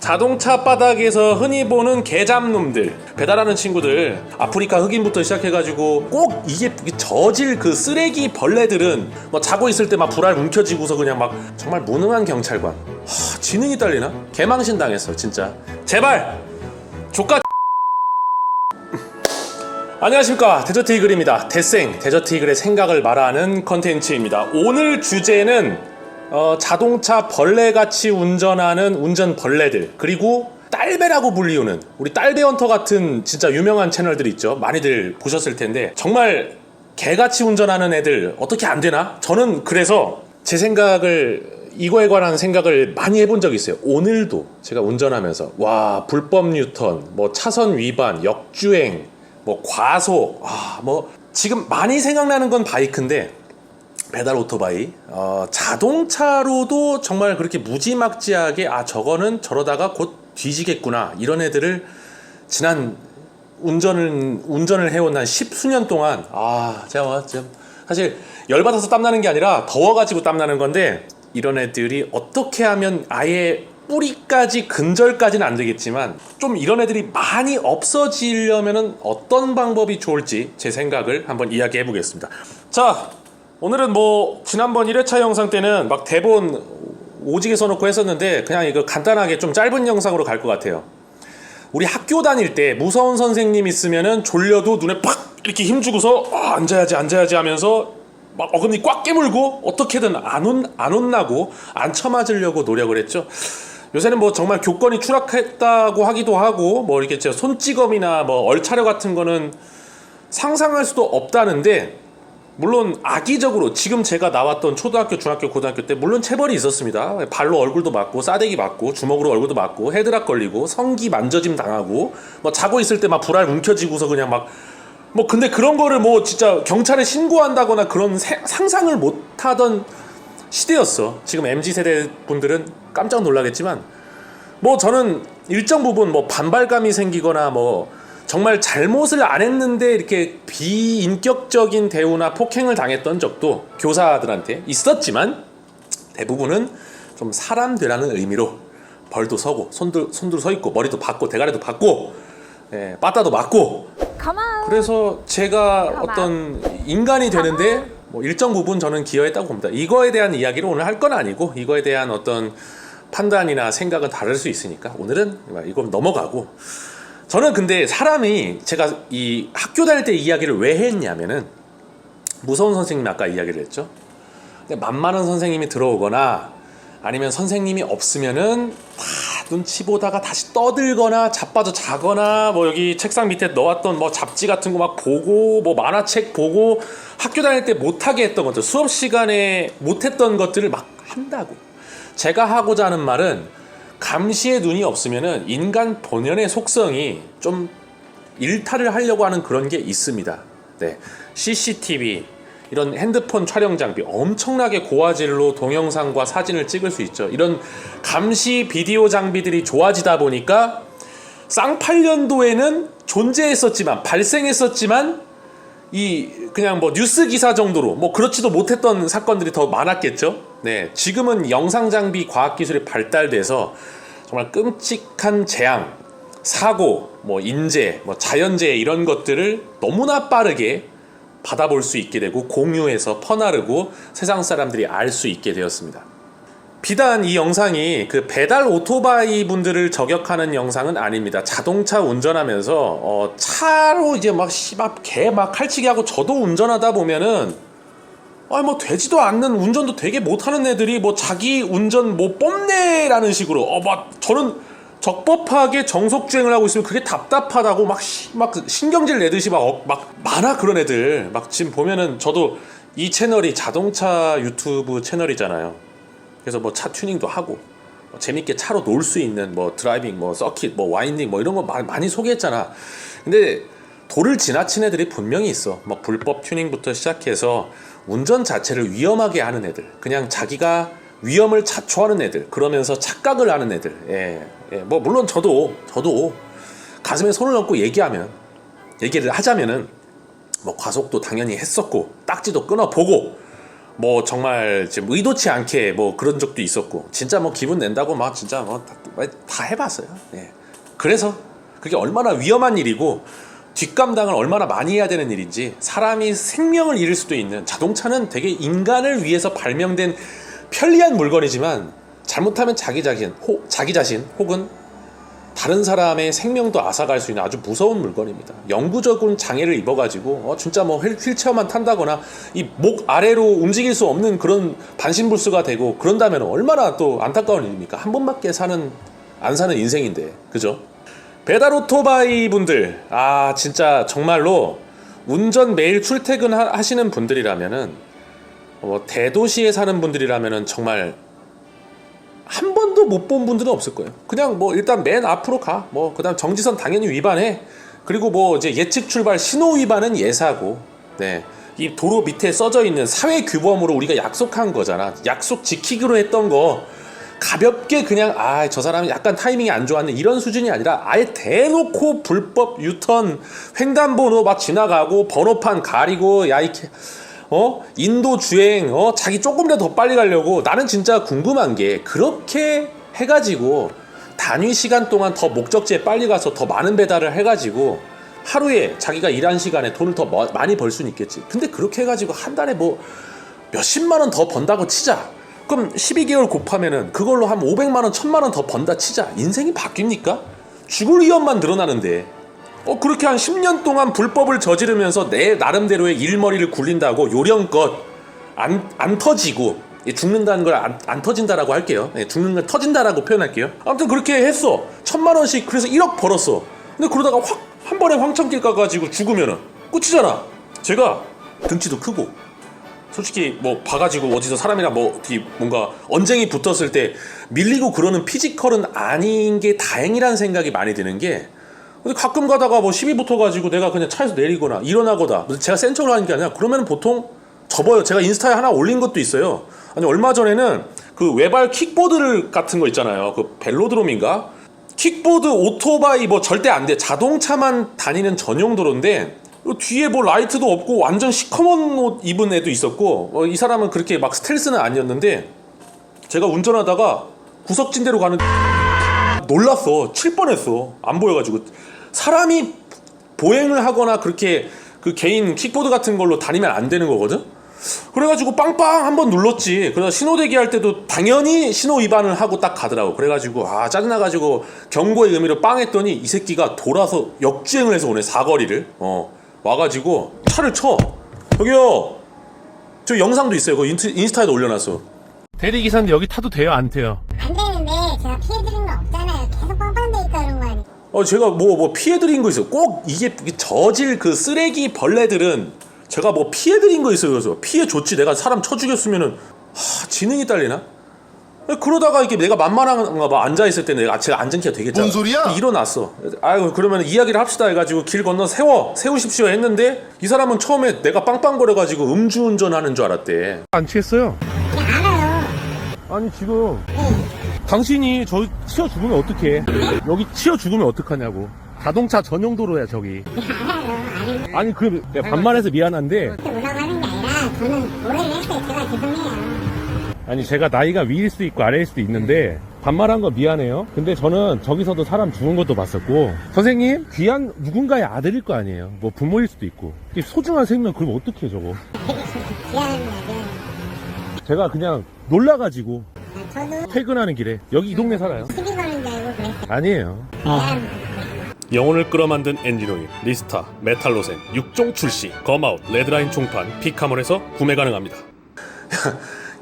자동차 바닥에서 흔히 보는 개잡놈들, 배달하는 친구들, 아프리카 흑인부터 시작해가지고 꼭 이게 저질 그 쓰레기 벌레들은 뭐 자고 있을 때 막 불알 움켜쥐고서 그냥 막 정말 무능한 경찰관. 지능이 딸리나? 개망신 당했어 진짜. 제발 조카. 안녕하십니까, 데저트 이글입니다. 데생 데저트 이글의 생각을 말하는 컨텐츠입니다. 오늘 주제는 자동차 벌레같이 운전하는 운전벌레들, 그리고 딸배라고 불리우는 우리 딸배 헌터 같은 진짜 유명한 채널들 있죠. 많이들 보셨을 텐데 정말 개같이 운전하는 애들 어떻게 안 되나? 저는 그래서 제 생각을, 이거에 관한 생각을 많이 해본 적이 있어요. 오늘도 제가 운전하면서 와, 불법 유턴, 뭐 차선 위반, 역주행, 뭐 과속, 뭐 지금 많이 생각나는 건 바이크인데, 배달 오토바이, 자동차로도 정말 그렇게 무지막지하게 저거는 저러다가 곧 뒤지겠구나, 이런 애들을 지난 운전을 해온 한 10수년 동안 제가 사실 열받아서 땀나는 게 아니라 더워가지고 땀나는 건데, 이런 애들이 어떻게 하면 아예 뿌리까지 근절까지는 안 되겠지만 좀 이런 애들이 많이 없어지려면 어떤 방법이 좋을지 제 생각을 한번 이야기해 보겠습니다. 자, 오늘은 뭐 지난번 1회차 영상 때는 막 대본 오지게 써놓고 했었는데 그냥 이거 간단하게 좀 짧은 영상으로 갈 것 같아요. 우리 학교 다닐 때 무서운 선생님 있으면은 졸려도 눈에 팍 이렇게 힘주고서 앉아야지 하면서 막 어금니 꽉 깨물고 어떻게든 안 혼나고 안 쳐맞으려고 노력을 했죠. 요새는 뭐 정말 교권이 추락했다고 하기도 하고, 뭐 이렇게 손찌검이나 뭐 얼차려 같은 거는 상상할 수도 없다는데, 물론 악의적으로 지금 제가 나왔던 초등학교, 중학교, 고등학교 때 물론 체벌이 있었습니다. 발로 얼굴도 맞고, 싸대기 맞고, 주먹으로 얼굴도 맞고, 헤드락 걸리고, 성기 만져짐 당하고, 뭐 자고 있을 때 막 불알 움켜쥐고서 그냥 막 뭐, 근데 그런 거를 뭐 진짜 경찰에 신고한다거나 그런 상상을 못하던 시대였어. 지금 MZ세대 분들은 깜짝 놀라겠지만, 뭐 저는 일정 부분 뭐 반발감이 생기거나 뭐 정말 잘못을 안 했는데 이렇게 비인격적인 대우나 폭행을 당했던 적도 교사들한테 있었지만, 대부분은 좀 사람 되라는 의미로 벌도 서고, 손도 서 있고, 머리도 받고, 대가리도 받고, 빠따도 맞고. 그래서 제가 어떤 인간이 되는데 뭐 일정 부분 저는 기여했다고 봅니다. 이거에 대한 이야기를 오늘 할 건 아니고, 이거에 대한 어떤 판단이나 생각은 다를 수 있으니까 오늘은 이거 넘어가고. 저는 근데 사람이, 제가 이 학교 다닐 때 이야기를 왜 했냐면은, 무서운 선생님 아까 이야기를 했죠. 근데 만만한 선생님이 들어오거나 아니면 선생님이 없으면은 다 눈치 보다가 다시 떠들거나 자빠져 자거나, 뭐 여기 책상 밑에 넣었던 뭐 잡지 같은 거 막 보고, 뭐 만화책 보고, 학교 다닐 때 못하게 했던 것들, 수업 시간에 못했던 것들을 막 한다고. 제가 하고자 하는 말은, 감시의 눈이 없으면은 인간 본연의 속성이 좀 일탈을 하려고 하는 그런 게 있습니다. 네, CCTV, 이런 핸드폰 촬영 장비, 엄청나게 고화질로 동영상과 사진을 찍을 수 있죠. 이런 감시 비디오 장비들이 좋아지다 보니까 쌍팔년도에는 존재했었지만, 발생했었지만, 그냥 뭐 뉴스 기사 정도로 뭐 그렇지도 못했던 사건들이 더 많았겠죠. 네, 지금은 영상 장비 과학 기술이 발달돼서 정말 끔찍한 재앙, 사고, 뭐 인재, 뭐 자연재해, 이런 것들을 너무나 빠르게 받아볼 수 있게 되고, 공유해서 퍼나르고 세상 사람들이 알 수 있게 되었습니다. 비단 이 영상이 그 배달 오토바이 분들을 저격하는 영상은 아닙니다. 자동차 운전하면서 차로 이제 막 개 막 칼치기 하고, 저도 운전하다 보면은 뭐 되지도 않는 운전도 되게 못하는 애들이 뭐 자기 운전 뭐 뽐내라는 식으로 막 저는 적법하게 정속주행을 하고 있으면 그게 답답하다고 막 신경질 내듯이 막 많아, 그런 애들. 막 지금 보면은, 저도 이 채널이 자동차 유튜브 채널이잖아요. 그래서 뭐 차 튜닝도 하고, 재밌게 차로 놀 수 있는 뭐 드라이빙, 뭐 서킷, 뭐 와인딩, 뭐 이런 거 많이 소개했잖아. 근데 도를 지나친 애들이 분명히 있어. 뭐 불법 튜닝부터 시작해서 운전 자체를 위험하게 하는 애들, 그냥 자기가 위험을 자초하는 애들, 그러면서 착각을 하는 애들. 뭐 물론 저도 가슴에 손을 얹고 얘기를 하자면은, 뭐 과속도 당연히 했었고, 딱지도 끊어보고, 뭐 정말 지금 의도치 않게 뭐 그런 적도 있었고 진짜 뭐 기분 낸다고 막 진짜 뭐 다 해봤어요. 예. 그래서 그게 얼마나 위험한 일이고 뒷감당을 얼마나 많이 해야 되는 일인지, 사람이 생명을 잃을 수도 있는, 자동차는 되게 인간을 위해서 발명된 편리한 물건이지만 잘못하면 자기 자신 혹은 다른 사람의 생명도 앗아갈 수 있는 아주 무서운 물건입니다. 영구적인 장애를 입어가지고 진짜 뭐 휠체어만 탄다거나 이 목 아래로 움직일 수 없는 그런 반신불수가 되고 그런다면 얼마나 또 안타까운 일입니까? 한 번밖에 안 사는 인생인데, 그죠? 배달 오토바이 분들, 진짜 정말로 운전 매일 출퇴근 하시는 분들이라면은 대도시에 사는 분들이라면은 정말 한 번도 못 본 분들은 없을 거예요. 그냥 뭐 일단 맨 앞으로 가. 뭐 그다음 정지선 당연히 위반해. 그리고 뭐 이제 예측 출발 신호 위반은 예사고. 네. 이 도로 밑에 써져 있는 사회 규범으로 우리가 약속한 거잖아. 약속 지키기로 했던 거 가볍게 그냥 저 사람이 약간 타이밍이 안 좋았네 이런 수준이 아니라 아예 대놓고 불법 유턴 횡단보도 막 지나가고 번호판 가리고 인도 주행 자기 조금이라도 더 빨리 가려고. 나는 진짜 궁금한 게 그렇게 해가지고 단위 시간 동안 더 목적지에 빨리 가서 더 많은 배달을 해가지고 하루에 자기가 일한 시간에 돈을 더 많이 벌 수는 있겠지. 근데 그렇게 해가지고 한 달에 뭐 몇십만 원 더 번다고 치자. 그럼 12개월 곱하면은 그걸로 한 500만 원, 1000만 원 더 번다 치자. 인생이 바뀝니까? 죽을 위험만 늘어나는데 그렇게 한 10년 동안 불법을 저지르면서 내 나름대로의 일머리를 굴린다고 요령껏 안 터지고, 죽는다는 걸 안 터진다라고 할게요. 죽는 걸 터진다라고 표현할게요. 아무튼 그렇게 했어. 1000만 원씩 그래서 1억 벌었어. 근데 그러다가 확 한 번에 황천길 가가지고 죽으면은 끝이잖아. 제가 등치도 크고 솔직히 뭐 봐가지고 어디서 사람이랑 뭔가 언쟁이 붙었을 때 밀리고 그러는 피지컬은 아닌 게 다행이라는 생각이 많이 드는 게, 근데 가끔 가다가 뭐 시비 붙어가지고 내가 그냥 차에서 내리거나 일어나거나, 제가 센 척을 하는 게 아니라 그러면 보통 접어요. 제가 인스타에 하나 올린 것도 있어요. 아니 얼마 전에는 그 외발 킥보드 같은 거 있잖아요. 그 벨로드롬인가? 킥보드, 오토바이 뭐 절대 안 돼. 자동차만 다니는 전용 도로인데 뒤에 뭐 라이트도 없고 완전 시커먼 옷 입은 애도 있었고, 이 사람은 그렇게 막 스텔스는 아니었는데 제가 운전하다가 구석진대로 가는 놀랐어. 칠 뻔했어. 안 보여가지고. 사람이 보행을 하거나 그렇게 그 개인 킥보드 같은 걸로 다니면 안 되는 거거든. 그래가지고 빵빵 한번 눌렀지. 그래서 신호대기 할 때도 당연히 신호 위반을 하고 딱 가더라고. 그래가지고 짜증나가지고 경고의 의미로 빵 했더니 이 새끼가 돌아서 역주행을 해서 오네. 사거리를 와가지고 차를 쳐. 저기요, 저 영상도 있어요. 그거 인스타에도 올려놨어. 대리기사인데 여기 타도 돼요, 안 돼요? 안 되는데 제가 피해드린 거 없잖아요. 계속 빵빵 돼 있다 그런 거 아니에요? 제가 뭐 피해드린 거 있어요. 꼭 이게 저질 그 쓰레기 벌레들은 제가 뭐 피해드린 거 있어요. 그래서 피해 줬지. 내가 사람 쳐 죽였으면은 지능이 딸리나? 그러다가 이렇게 내가 만만한가 봐. 앉아있을 때는 제가 앉은 키가 되겠잖아. 뭔 소리야? 일어났어. 아이고 그러면 이야기를 합시다 해가지고 길 건너 세우십시오 했는데 이 사람은 처음에 내가 빵빵거려가지고 음주운전하는 줄 알았대. 안 취했어요. 네, 알아요. 아니 지금 당신이 저 치여 죽으면 어떡해? 여기 치여 죽으면 어떡하냐고. 자동차 전용 도로야 저기. 알아요. 아니 그 내가 반말해서 미안한데, 뭐라고 하는 게 아니라 저는 오해를 했어요. 제가 죄송해요. 아니 제가 나이가 위일 수도 있고 아래일 수도 있는데 반말한 거 미안해요. 근데 저는 저기서도 사람 죽은 것도 봤었고, 선생님 귀한 누군가의 아들일 거 아니에요. 뭐 부모일 수도 있고. 소중한 생명 그럼 어떡해 저거. 미안합니다. 제가 그냥 놀라가지고 저도 퇴근하는 길에 여기 이 동네 살아요. 시비 거는 줄 알고 그랬어요. 아니에요. 미안합니다. 영혼을 끌어만든 엔진오일 리스타 메탈로센 6종 출시. 검아웃 레드라인 총판 피카몰에서 구매 가능합니다.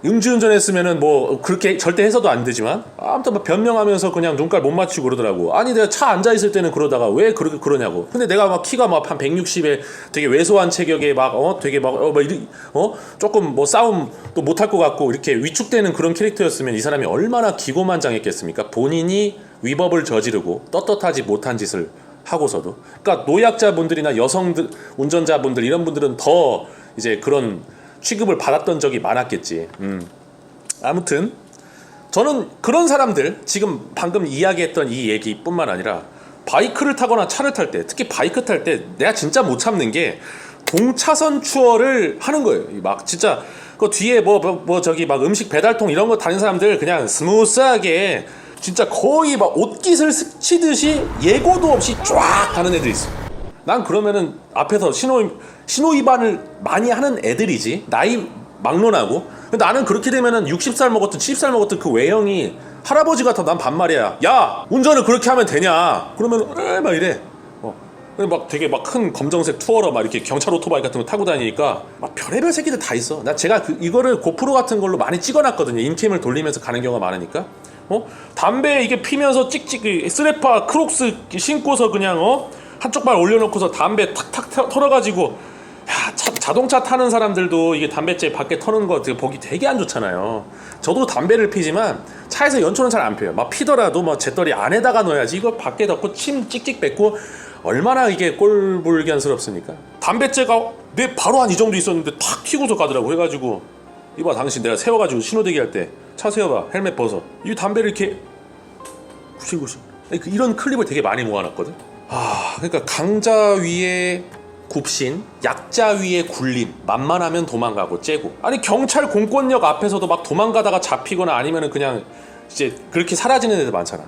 음주운전했으면은 뭐 그렇게 절대 해서도 안 되지만 아무튼 막 변명하면서 그냥 눈깔 못 맞추고 그러더라고. 아니 내가 차 앉아 있을 때는 그러다가 왜 그렇게 그러냐고. 근데 내가 막 키가 막 한 160에 되게 왜소한 체격에 막 되게 막 조금 뭐 싸움 또 못할 것 같고 이렇게 위축되는 그런 캐릭터였으면 이 사람이 얼마나 기고만장했겠습니까? 본인이 위법을 저지르고 떳떳하지 못한 짓을 하고서도. 그러니까 노약자분들이나 여성들 운전자분들 이런 분들은 더 이제 그런 취급을 받았던 적이 많았겠지. 아무튼 저는 그런 사람들, 지금 방금 이야기했던 이 얘기뿐만 아니라 바이크를 타거나 차를 탈 때, 특히 바이크 탈 때 내가 진짜 못 참는 게 동차선 추월을 하는 거예요. 막 진짜 그 뒤에 저기 막 음식 배달통 이런 거 다니는 사람들 그냥 스무스하게 진짜 거의 막 옷깃을 스치듯이 예고도 없이 쫙 가는 애들 있어. 난 그러면은 앞에서 신호 위반을 많이 하는 애들이지, 나이 막론하고. 근데 나는 그렇게 되면은 60살 먹었든 70살 먹었든 그 외형이 할아버지 같아. 난 반말이야. 야, 운전을 그렇게 하면 되냐? 그러면 막 이래. 막 되게 막 큰 검정색 투어러 막 이렇게 경찰 오토바이 같은 거 타고 다니니까 막 별의별 새끼들 다 있어. 제가 이거를 고프로 같은 걸로 많이 찍어놨거든요. 인캠을 돌리면서 가는 경우가 많으니까. 담배 이게 피면서 찍찍 스레파 크록스 신고서 그냥 한쪽 발 올려놓고서 담배 탁탁 털어가지고, 야, 자동차 타는 사람들도 이게 담배째 밖에 터는 거 보기 되게 안 좋잖아요. 저도 담배를 피지만 차에서 연초는 잘 안 피워요. 막 피더라도 뭐 재떨이 안에다가 넣어야지. 이거 밖에 덮고 침 찍찍 뱉고 얼마나 이게 꼴불견스럽습니까? 담배째가 내 바로 한 이 정도 있었는데 탁 튀고서 가더라고. 해가지고 이봐 당신 내가 세워가지고 신호대기 할 때 차 세워봐, 헬멧 벗어. 이 담배를 이렇게 구실구실 이런 클립을 되게 많이 모아놨거든. 그러니까 강자 위에 굽신, 약자 위에 굴림, 만만하면 도망가고 째고. 아니 경찰 공권력 앞에서도 막 도망가다가 잡히거나 아니면은 그냥 이제 그렇게 사라지는 애들 많잖아.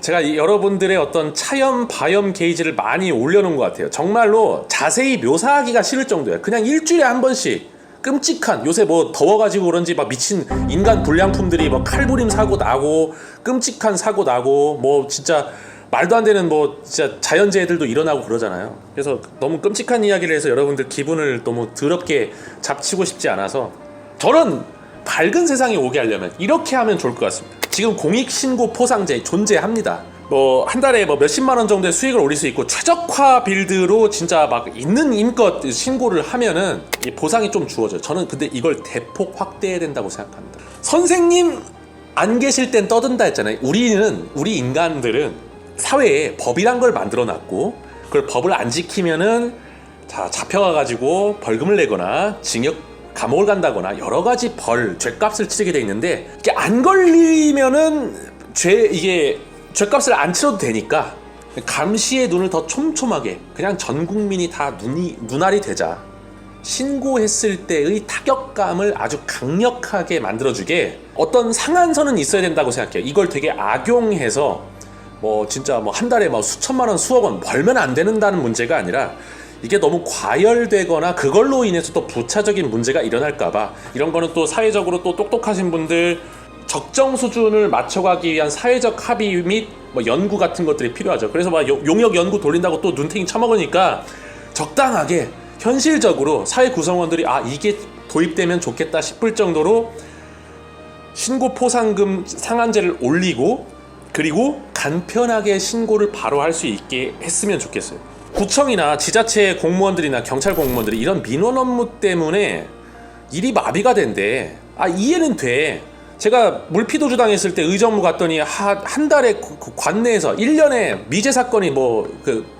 제가 여러분들의 어떤 차염 바염 게이지를 많이 올려놓은 것 같아요. 정말로 자세히 묘사하기가 싫을 정도야. 그냥 일주일에 한 번씩 끔찍한, 요새 뭐 더워가지고 그런지 막 미친 인간 불량품들이 뭐 칼부림 사고 나고 끔찍한 사고 나고 뭐 진짜 말도 안 되는 뭐 진짜 자연재해들도 일어나고 그러잖아요. 그래서 너무 끔찍한 이야기를 해서 여러분들 기분을 너무 더럽게 잡치고 싶지 않아서, 저는 밝은 세상이 오게 하려면 이렇게 하면 좋을 것 같습니다. 지금 공익신고 포상제 존재합니다. 뭐 한 달에 뭐 몇십만 원 정도의 수익을 올릴 수 있고 최적화 빌드로 진짜 막 있는 힘껏 신고를 하면은 이 보상이 좀 주어져요. 저는 근데 이걸 대폭 확대해야 된다고 생각합니다. 선생님 안 계실 땐 떠든다 했잖아요. 우리 인간들은 사회에 법이란 걸 만들어놨고, 그걸 법을 안 지키면은 잡혀가가지고 벌금을 내거나 징역 감옥을 간다거나 여러 가지 죄값을 치르게 돼 있는데, 이게 안 걸리면은 죄값을 안 치러도 되니까 감시의 눈을 더 촘촘하게 그냥 전 국민이 다 눈알이 되자. 신고했을 때의 타격감을 아주 강력하게 만들어주게 어떤 상한선은 있어야 된다고 생각해요. 이걸 되게 악용해서 뭐 진짜 뭐 한 달에 뭐 수천만 원, 수억 원 벌면 안 된다는 문제가 아니라, 이게 너무 과열되거나 그걸로 인해서 또 부차적인 문제가 일어날까봐, 이런 거는 또 사회적으로 또 똑똑하신 분들 적정 수준을 맞춰가기 위한 사회적 합의 및 뭐 연구 같은 것들이 필요하죠. 그래서 막 용역 연구 돌린다고 또 눈탱이 쳐먹으니까 적당하게 현실적으로 사회 구성원들이 이게 도입되면 좋겠다 싶을 정도로 신고 포상금 상한제를 올리고, 그리고 간편하게 신고를 바로 할 수 있게 했으면 좋겠어요. 구청이나 지자체 공무원들이나 경찰 공무원들이 이런 민원 업무 때문에 일이 마비가 된대. 이해는 돼. 제가 물피도주 당했을 때 의정부 갔더니 한 달에 관내에서 1년에 미제 사건이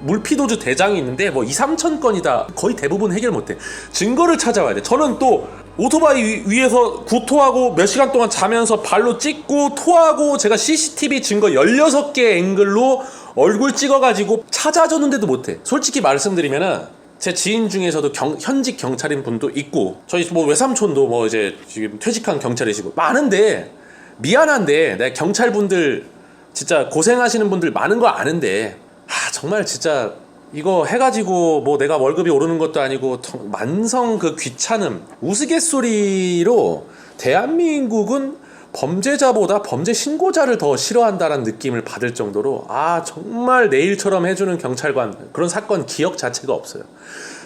물피도주 대장이 있는데 2-3천 건이다. 거의 대부분 해결 못해. 증거를 찾아와야 돼. 저는 또 오토바이 위에서 구토하고 몇 시간 동안 자면서 발로 찍고 토하고, 제가 CCTV 증거 16개 앵글로 얼굴 찍어가지고 찾아줬는데도 못해. 솔직히 말씀드리면은 제 지인 중에서도 현직 경찰인 분도 있고, 저희 외삼촌도 이제 지금 퇴직한 경찰이시고 많은데, 미안한데 내가 경찰분들 진짜 고생하시는 분들 많은 거 아는데, 정말 진짜 이거 해가지고 내가 월급이 오르는 것도 아니고 만성 그 귀찮음, 우스갯소리로 대한민국은 범죄자보다 범죄 신고자를 더 싫어한다는 느낌을 받을 정도로 정말 내일처럼 해주는 경찰관, 그런 사건 기억 자체가 없어요.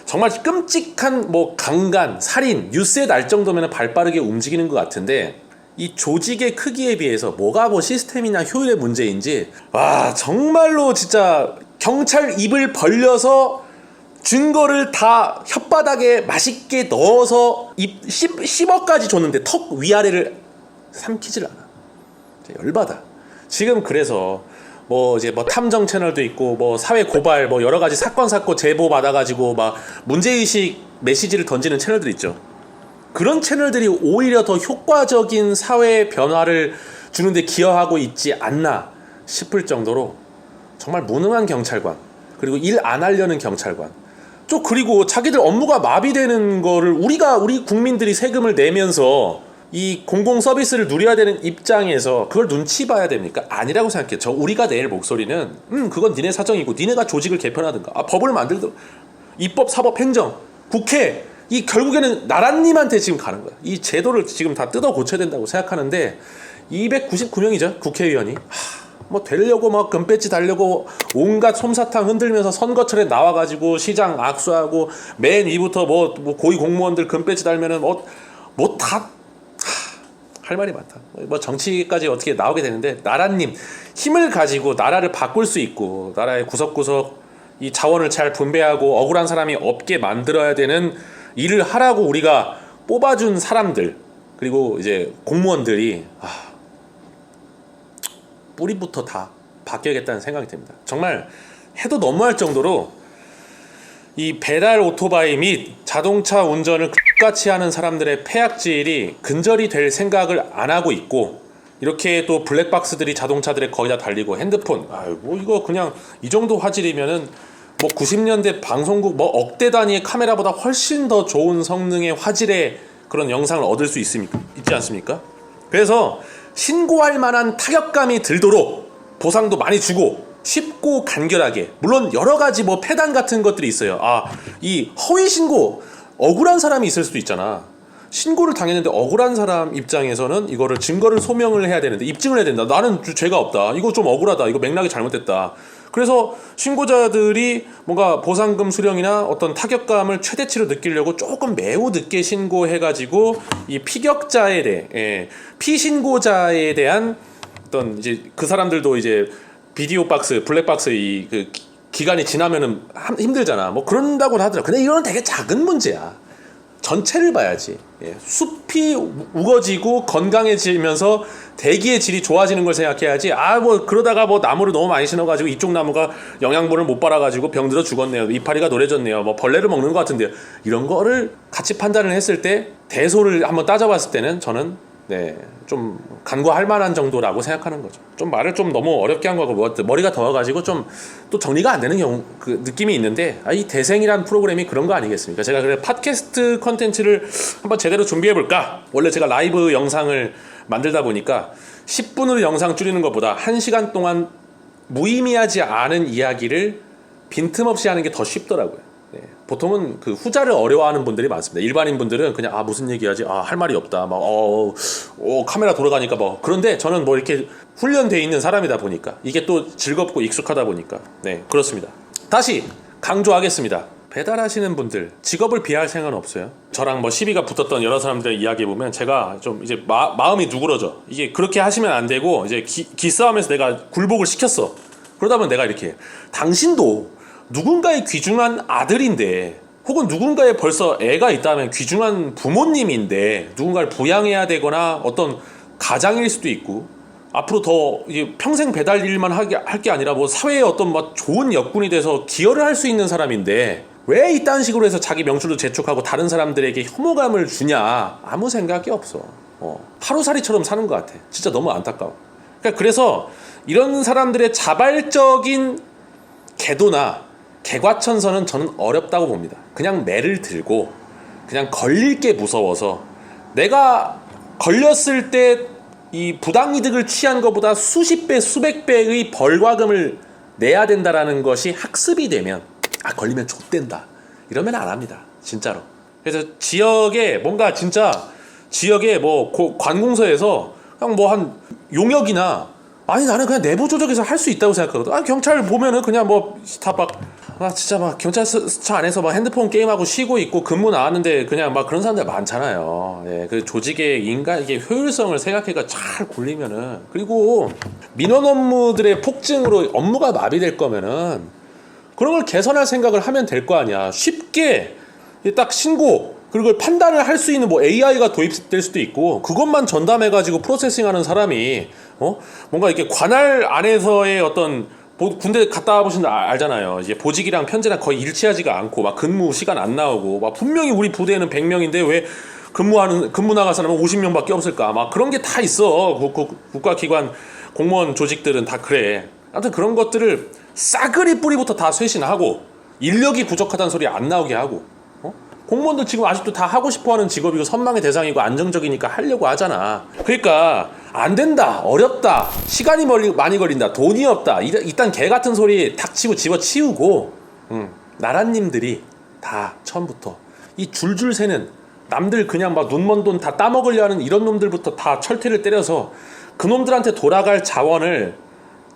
정말 끔찍한 강간, 살인, 뉴스에 날 정도면 발빠르게 움직이는 것 같은데, 이 조직의 크기에 비해서 뭐가 시스템이나 효율의 문제인지 정말로 진짜 경찰 입을 벌려서 증거를 다 혓바닥에 맛있게 넣어서 씹어까지 줬는데 턱 위아래를 삼키질 않아. 열받아. 지금 그래서 이제 탐정 채널도 있고 사회 고발 여러 가지 사건 제보 받아가지고 문제의식 메시지를 던지는 채널들 있죠. 그런 채널들이 오히려 더 효과적인 사회 변화를 주는데 기여하고 있지 않나 싶을 정도로 정말 무능한 경찰관, 그리고 일 안 하려는 경찰관, 또 그리고 자기들 업무가 마비되는 거를 우리 국민들이 세금을 내면서 이 공공 서비스를 누려야 되는 입장에서 그걸 눈치 봐야 됩니까? 아니라고 생각해요. 우리가 낼 목소리는 그건 니네 사정이고 니네가 조직을 개편하든가 법을 만들든 입법, 사법, 행정, 국회 이 결국에는 나라님한테 지금 가는 거야. 이 제도를 지금 다 뜯어 고쳐야 된다고 생각하는데 299명이죠 국회의원이. 뭐 되려고 막 금배지 달려고 온갖 솜사탕 흔들면서 선거철에 나와가지고 시장 악수하고 맨 위부터 뭐 고위 공무원들 금배지 달면은 뭐 다 할 말이 많다. 뭐 정치까지 어떻게 나오게 되는데 나라님 힘을 가지고 나라를 바꿀 수 있고 나라의 구석구석 이 자원을 잘 분배하고 억울한 사람이 없게 만들어야 되는 일을 하라고 우리가 뽑아준 사람들 그리고 이제 공무원들이 뿌리부터 다 바뀌어야겠다는 생각이 듭니다. 정말 해도 너무할 정도로 이 배달 오토바이 및 자동차 운전을 같이 하는 사람들의 폐악질이 근절이 될 생각을 안 하고 있고 이렇게 또 블랙박스들이 자동차들에 거의 다 달리고 핸드폰 뭐 이거 그냥 이 정도 화질이면은 뭐 90년대 방송국 뭐 억대 단위의 카메라보다 훨씬 더 좋은 성능의 화질의 그런 영상을 얻을 수 있지 않습니까? 그래서 신고할 만한 타격감이 들도록 보상도 많이 주고 쉽고 간결하게 물론 여러 가지 뭐 폐단 같은 것들이 있어요. 이 허위 신고 억울한 사람이 있을 수도 있잖아. 신고를 당했는데 억울한 사람 입장에서는 이거를 증거를 소명을 해야 되는데 입증을 해야 된다. 나는 죄가 없다. 이거 좀 억울하다. 이거 맥락이 잘못됐다. 그래서 신고자들이 뭔가 보상금 수령이나 어떤 타격감을 최대치로 느끼려고 조금 매우 늦게 신고해가지고 이 피격자에 대해 피신고자에 대한 어떤 이제 그 사람들도 이제 비디오 박스, 블랙박스 이 그 기간이 지나면은 힘들잖아. 뭐 그런다고 하더라. 근데 이거는 되게 작은 문제야. 전체를 봐야지. 숲이 우거지고 건강해지면서 대기의 질이 좋아지는 걸 생각해야지. 뭐 그러다가 뭐 나무를 너무 많이 심어가지고 이쪽 나무가 영양분을 못 빨아가지고 병들어 죽었네요. 이파리가 노래졌네요. 뭐 벌레를 먹는 것 같은데요. 이런 거를 같이 판단을 했을 때 대소를 한번 따져봤을 때는 저는 좀 간과할 만한 정도라고 생각하는 거죠. 좀 말을 좀 너무 어렵게 한 거고 머리가 더워가지고 좀 또 정리가 안 되는 경우 그 느낌이 있는데 이 대생이란 프로그램이 그런 거 아니겠습니까? 제가 그래 팟캐스트 컨텐츠를 한번 제대로 준비해볼까? 원래 제가 라이브 영상을 만들다 보니까 10분으로 영상 줄이는 것보다 1시간 동안 무의미하지 않은 이야기를 빈틈없이 하는 게 더 쉽더라고요. 보통은 그 후자를 어려워하는 분들이 많습니다. 일반인 분들은 그냥 무슨 얘기하지? 할 말이 없다. 막 카메라 돌아가니까 뭐 그런데 저는 뭐 이렇게 훈련돼 있는 사람이다 보니까 이게 또 즐겁고 익숙하다 보니까 그렇습니다. 다시 강조하겠습니다. 배달하시는 분들 직업을 비하할 생각은 없어요. 저랑 뭐 시비가 붙었던 여러 사람들의 이야기 보면 제가 좀 이제 마음이 누그러져. 이게 그렇게 하시면 안 되고 이제 기싸움에서 내가 굴복을 시켰어. 그러다 보면 내가 이렇게 당신도 누군가의 귀중한 아들인데 혹은 누군가의 벌써 애가 있다면 귀중한 부모님인데 누군가를 부양해야 되거나 어떤 가장일 수도 있고 앞으로 더 이제 평생 배달 일만 할 게 아니라 뭐 사회에 어떤 막 좋은 역군이 돼서 기여를 할 수 있는 사람인데 왜 이딴 식으로 해서 자기 명줄도 재촉하고 다른 사람들에게 혐오감을 주냐. 아무 생각이 없어. 하루살이처럼 사는 것 같아. 진짜 너무 안타까워. 그래서 이런 사람들의 자발적인 계도나 개과천선은 저는 어렵다고 봅니다. 그냥 매를 들고 그냥 걸릴 게 무서워서 내가 걸렸을 때 이 부당이득을 취한 것보다 수십 배 수백 배의 벌과금을 내야 된다라는 것이 학습이 되면 걸리면 좆된다 이러면 안 합니다. 진짜로. 그래서 지역에 뭔가 진짜 지역에 뭐 관공서에서 그냥 뭐 한 용역이나 나는 그냥 내부 조직에서 할 수 있다고 생각하거든. 경찰 보면은 그냥 뭐 다 막 진짜 막 경찰서 안에서 막 핸드폰 게임하고 쉬고 있고 근무 나왔는데 그냥 막 그런 사람들 많잖아요. 그 조직의 이게 효율성을 생각해가 잘 굴리면은 그리고 민원 업무들의 폭증으로 업무가 마비될 거면은 그런 걸 개선할 생각을 하면 될 거 아니야. 쉽게 딱 신고 그리고 판단을 할 수 있는 뭐 AI가 도입될 수도 있고 그것만 전담해가지고 프로세싱하는 사람이 뭔가 이렇게 관할 안에서의 어떤 군대 갔다 와보신 분 알잖아요. 이제 보직이랑 편제랑 거의 일치하지가 않고 막 근무 시간 안 나오고 막 분명히 우리 부대에는 100명인데 왜 근무 나갈 사람은 50명밖에 없을까? 막 그런 게 다 있어. 국가기관 공무원 조직들은 다 그래. 아무튼 그런 것들을 싸그리 뿌리부터 다 쇄신하고 인력이 부족하다는 소리 안 나오게 하고, 공무원들 지금 아직도 다 하고 싶어하는 직업이고 선망의 대상이고 안정적이니까 하려고 하잖아. 그러니까 안 된다, 어렵다, 시간이 많이 걸린다, 돈이 없다, 이딴 개 같은 소리 닥치고 집어치우고, 나라님들이 다 처음부터 이 줄줄 새는 남들 그냥 막 눈먼 돈 다 따먹으려 하는 이런 놈들부터 다 철퇴를 때려서 그놈들한테 돌아갈 자원을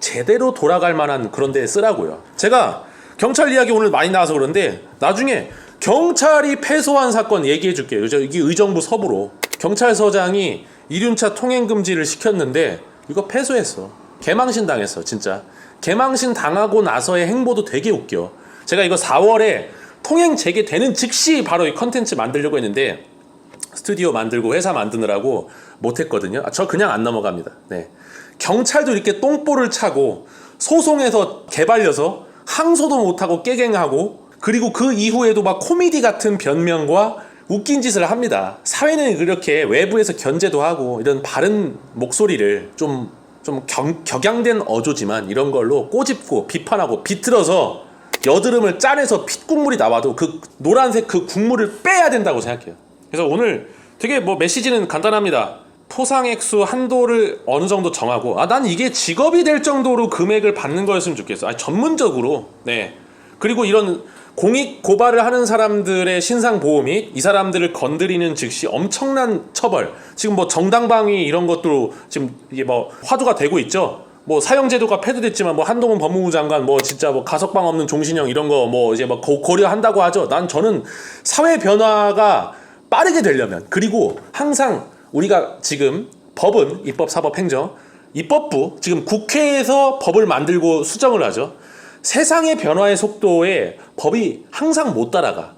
제대로 돌아갈 만한 그런 데에 쓰라고요. 제가 경찰 이야기 오늘 많이 나와서 그런데 나중에 경찰이 패소한 사건 얘기해 줄게요. 이게 의정부 서부로 경찰서장이 이륜차 통행금지를 시켰는데 이거 패소했어. 개망신 당했어. 진짜 개망신 당하고 나서의 행보도 되게 웃겨. 제가 이거 4월에 통행 재개되는 즉시 바로 이 컨텐츠 만들려고 했는데 스튜디오 만들고 회사 만드느라고 못했거든요. 저 그냥 안 넘어갑니다. 네. 경찰도 이렇게 똥볼을 차고 소송에서 개발려서 항소도 못하고 깨갱하고 그리고 그 이후에도 막 코미디 같은 변명과 웃긴 짓을 합니다. 사회는 그렇게 외부에서 견제도 하고 이런 바른 목소리를 좀 격양된 어조지만 이런 걸로 꼬집고 비판하고 비틀어서 여드름을 짜내서 핏국물이 나와도 그 노란색 그 국물을 빼야 된다고 생각해요. 그래서 오늘 되게 뭐 메시지는 간단합니다. 포상액수 한도를 어느 정도 정하고 난 이게 직업이 될 정도로 금액을 받는 거였으면 좋겠어. 전문적으로. 네. 그리고 이런 공익 고발을 하는 사람들의 신상 보호 및 이 사람들을 건드리는 즉시 엄청난 처벌. 지금 뭐 정당방위 이런 것도 지금 이게 뭐 화두가 되고 있죠. 뭐 사형제도가 폐지됐지만 뭐 한동훈 법무부 장관 뭐 진짜 뭐 가석방 없는 종신형 이런 거 뭐 이제 뭐 고려한다고 하죠. 저는 사회 변화가 빠르게 되려면 그리고 항상 우리가 지금 법은 입법, 사법, 행정, 입법부 지금 국회에서 법을 만들고 수정을 하죠. 세상의 변화의 속도에 법이 항상 못 따라가.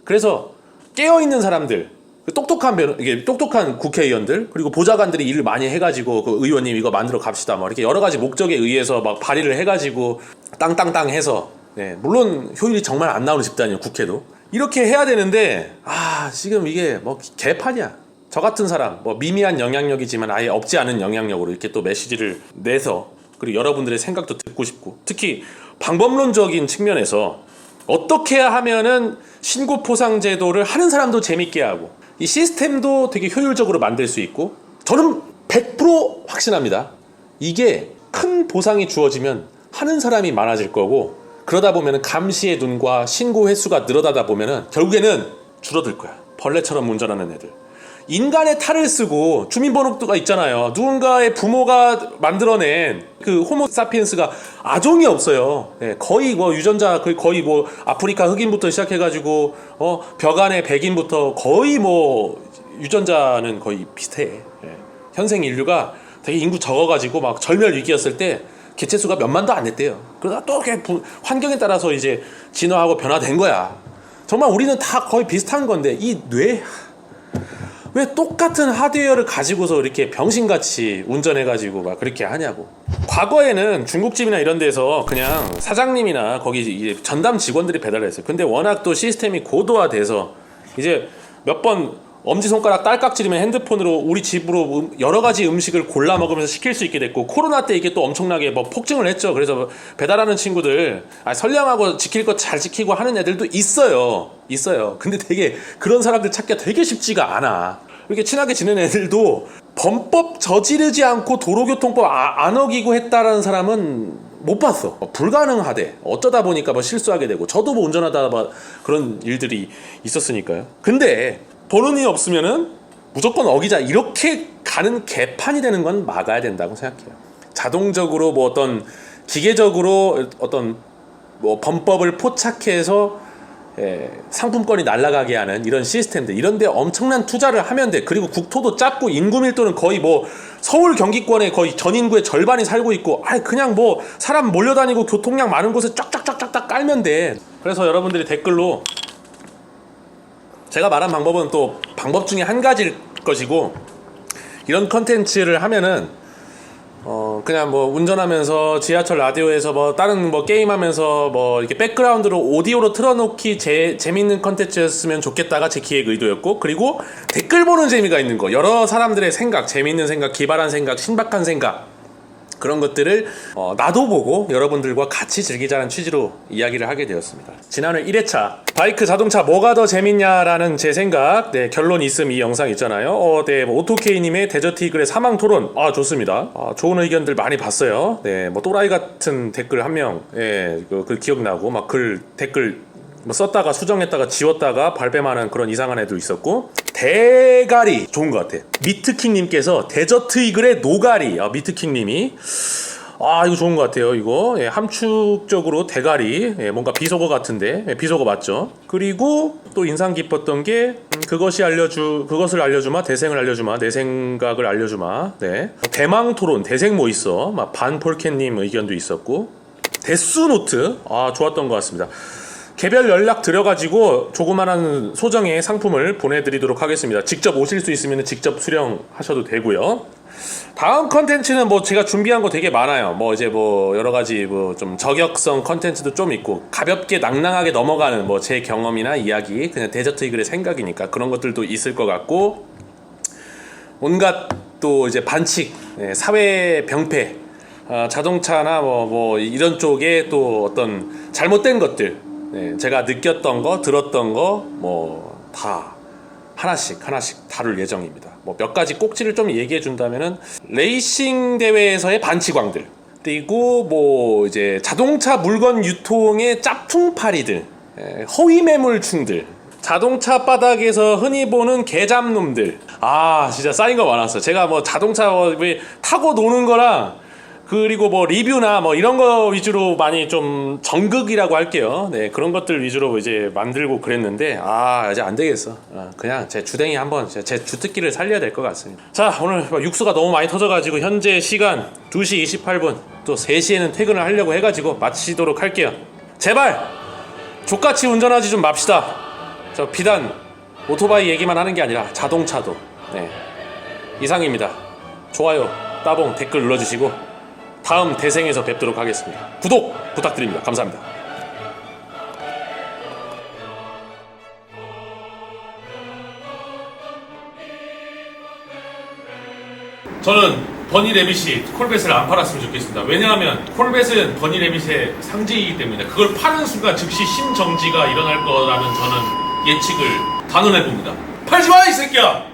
그래서 깨어있는 사람들, 똑똑한 국회의원들 그리고 보좌관들이 일을 많이 해가지고 그 의원님 이거 만들어 갑시다 뭐 이렇게 여러 가지 목적에 의해서 막 발의를 해가지고 땅땅땅 해서 물론 효율이 정말 안 나오는 집단이에요. 국회도 이렇게 해야 되는데 지금 이게 뭐 개판이야. 저 같은 사람 뭐 미미한 영향력이지만 아예 없지 않은 영향력으로 이렇게 또 메시지를 내서 그리고 여러분들의 생각도 듣고 싶고 특히 방법론적인 측면에서 어떻게 하면은 신고 포상 제도를 하는 사람도 재밌게 하고 이 시스템도 되게 효율적으로 만들 수 있고 저는 100% 확신합니다. 이게 큰 보상이 주어지면 하는 사람이 많아질 거고 그러다 보면은 감시의 눈과 신고 횟수가 늘어나다 보면은 결국에는 줄어들 거야. 벌레처럼 운전하는 애들. 인간의 탈을 쓰고 주민번호가 있잖아요. 누군가의 부모가 만들어낸 그 호모사피엔스가 아종이 없어요. 거의 뭐 유전자 거의 뭐 아프리카 흑인부터 시작해가지고 벽안의 백인부터 거의 뭐 유전자는 거의 비슷해. 현생 인류가 되게 인구 적어가지고 막 절멸 위기였을 때 개체수가 몇만도 안 됐대요. 그러다 또 환경에 따라서 이제 진화하고 변화된 거야. 정말 우리는 다 거의 비슷한 건데 이 뇌 왜 똑같은 하드웨어를 가지고서 이렇게 병신같이 운전해가지고 막 그렇게 하냐고. 과거에는 중국집이나 이런 데서 그냥 사장님이나 거기 이제 전담 직원들이 배달을 했어요. 근데 워낙 또 시스템이 고도화돼서 이제 몇 번 엄지손가락 딸깍질이면 핸드폰으로 우리 집으로 여러 가지 음식을 골라 먹으면서 시킬 수 있게 됐고 코로나 때 이게 또 엄청나게 뭐 폭증을 했죠. 그래서 배달하는 친구들 선량하고 지킬 것 잘 지키고 하는 애들도 있어요. 근데 되게 그런 사람들 찾기가 되게 쉽지가 않아. 이렇게 친하게 지내는 애들도 범법 저지르지 않고 도로교통법 안 어기고 했다라는 사람은 못 봤어. 불가능하대. 어쩌다 보니까 뭐 실수하게 되고 저도 뭐 운전하다 그런 일들이 있었으니까요. 근데 보는 이 없으면은 무조건 어기자 이렇게 가는 개판이 되는 건 막아야 된다고 생각해요. 자동적으로 뭐 어떤 기계적으로 어떤 뭐 범법을 포착해서 상품권이 날아가게 하는 이런 시스템들 이런 데 엄청난 투자를 하면 돼. 그리고 국토도 작고 인구 밀도는 거의 뭐 서울 경기권의 거의 전 인구의 절반이 살고 있고 그냥 뭐 사람 몰려다니고 교통량 많은 곳에 쫙쫙쫙쫙 깔면 돼. 그래서 여러분들이 댓글로 제가 말한 방법은 또 방법 중에 한 가지일 것이고 이런 컨텐츠를 하면은 그냥 뭐 운전하면서 지하철 라디오에서 뭐 다른 뭐 게임하면서 뭐 이렇게 백그라운드로 오디오로 틀어놓기 재밌는 컨텐츠였으면 좋겠다가 제 기획 의도였고 그리고 댓글 보는 재미가 있는 거 여러 사람들의 생각 재밌는 생각 기발한 생각 신박한 생각 그런 것들을 나도 보고 여러분들과 같이 즐기자는 취지로 이야기를 하게 되었습니다. 지난해 1회차 바이크 자동차 뭐가 더 재밌냐라는 제 생각, 네, 결론 있음 이 영상 있잖아요. 네, 뭐 오토케이님의 데저트 이글의 사망 토론, 좋습니다. 좋은 의견들 많이 봤어요. 네, 뭐 또라이 같은 댓글 한 명, 예, 그 기억나고 막 댓글 뭐 썼다가 수정했다가 지웠다가 발뺌하는 그런 이상한 애도 있었고, 대가리 좋은 것 같아. 미트킹님께서 데저트 이글의 노가리, 미트킹님이 이거 좋은 것 같아요. 이거 함축적으로 대가리, 뭔가 비속어 같은데, 비속어 맞죠? 그리고 또 인상 깊었던 게 그것을 알려주마, 대생을 알려주마, 내 생각을 알려주마. 네, 대망 토론, 대생 뭐 있어? 막 반폴캔님 의견도 있었고, 데스노트 좋았던 것 같습니다. 개별 연락 드려가지고 조그만한 소정의 상품을 보내드리도록 하겠습니다. 직접 오실 수 있으면 직접 수령하셔도 되고요. 다음 컨텐츠는 뭐 제가 준비한 거 되게 많아요. 뭐 이제 뭐 여러 가지 뭐 좀 저격성 컨텐츠도 좀 있고, 가볍게 낭낭하게 넘어가는 뭐 제 경험이나 이야기, 그냥 데저트 이글의 생각이니까 그런 것들도 있을 것 같고, 온갖 또 이제 반칙, 사회 병폐, 자동차나 뭐 이런 쪽에 또 어떤 잘못된 것들, 제가 느꼈던 거, 들었던 거, 뭐 다 하나씩 다룰 예정입니다. 뭐 몇 가지 꼭지를 좀 얘기해 준다면은, 레이싱 대회에서의 반칙왕들, 그리고 뭐 이제 자동차 물건 유통의 짭퉁파리들, 허위 매물충들, 자동차 바닥에서 흔히 보는 개잡놈들. 진짜 쌓인 거 많았어. 제가 뭐 자동차 타고 노는 거랑, 그리고 뭐 리뷰나 뭐 이런 거 위주로 많이 좀 정극이라고 할게요. 네, 그런 것들 위주로 이제 만들고 그랬는데, 이제 안 되겠어. 그냥 제 주댕이 한번, 제 주특기를 살려야 될 것 같습니다. 자, 오늘 육수가 너무 많이 터져가지고 현재 시간 2시 28분, 또 3시에는 퇴근을 하려고 해가지고 마치도록 할게요. 제발 족같이 운전하지 좀 맙시다. 저 비단 오토바이 얘기만 하는 게 아니라 자동차도. 네, 이상입니다. 좋아요, 따봉, 댓글 눌러주시고 다음 대생에서 뵙도록 하겠습니다. 구독 부탁드립니다. 감사합니다. 저는 버니 레빗이 콜벳을 안 팔았으면 좋겠습니다. 왜냐하면 콜벳은 버니 레빗의 상징이기 때문에 그걸 파는 순간 즉시 심정지가 일어날 거라는 저는 예측을 단언해 봅니다. 팔지 마, 이 새끼야!